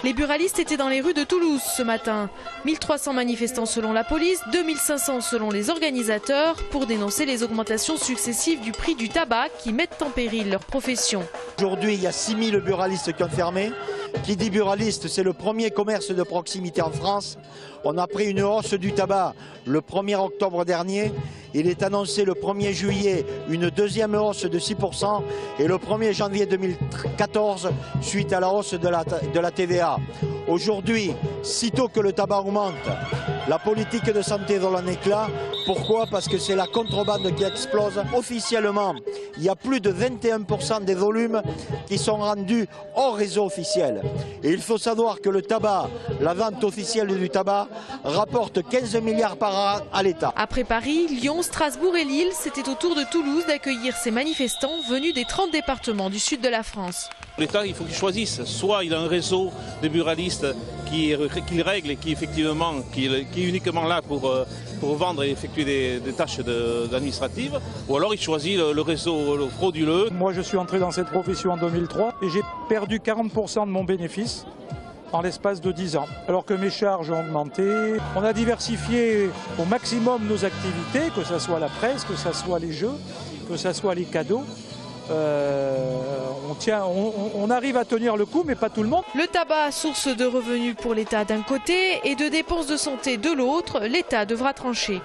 Les buralistes étaient dans les rues de Toulouse ce matin. 1300 manifestants selon la police, 2500 selon les organisateurs pour dénoncer les augmentations successives du prix du tabac qui mettent en péril leur profession. Aujourd'hui, il y a 6000 buralistes qui ont fermé. Qui dit buraliste, c'est le premier commerce de proximité en France. On a pris une hausse du tabac le 1er octobre dernier. Il est annoncé le 1er juillet une deuxième hausse de 6% et le 1er janvier 2014 suite à la hausse de la TVA. Aujourd'hui, sitôt que le tabac augmente, la politique de santé vole en éclats. Pourquoi? Parce que c'est la contrebande qui explose. Officiellement, il y a plus de 21% des volumes qui sont rendus hors réseau officiel. Et il faut savoir que le tabac, la vente officielle du tabac, rapporte 15 milliards par an à l'État. Après Paris, Lyon, Strasbourg et Lille, c'était au tour de Toulouse d'accueillir ces manifestants venus des 30 départements du sud de la France. L'État, il faut qu'il choisisse. Soit il a un réseau de buralistes qu'il règle et qui est uniquement là pour vendre et effectuer des tâches administratives, ou alors il choisit le réseau frauduleux. Moi je suis entré dans cette profession en 2003 et j'ai perdu 40% de mon bénéfice en l'espace de 10 ans, alors que mes charges ont augmenté. On a diversifié au maximum nos activités, que ce soit la presse, que ce soit les jeux, que ce soit les cadeaux. On arrive à tenir le coup, mais pas tout le monde. Le tabac, source de revenus pour l'État d'un côté et de dépenses de santé de l'autre, l'État devra trancher.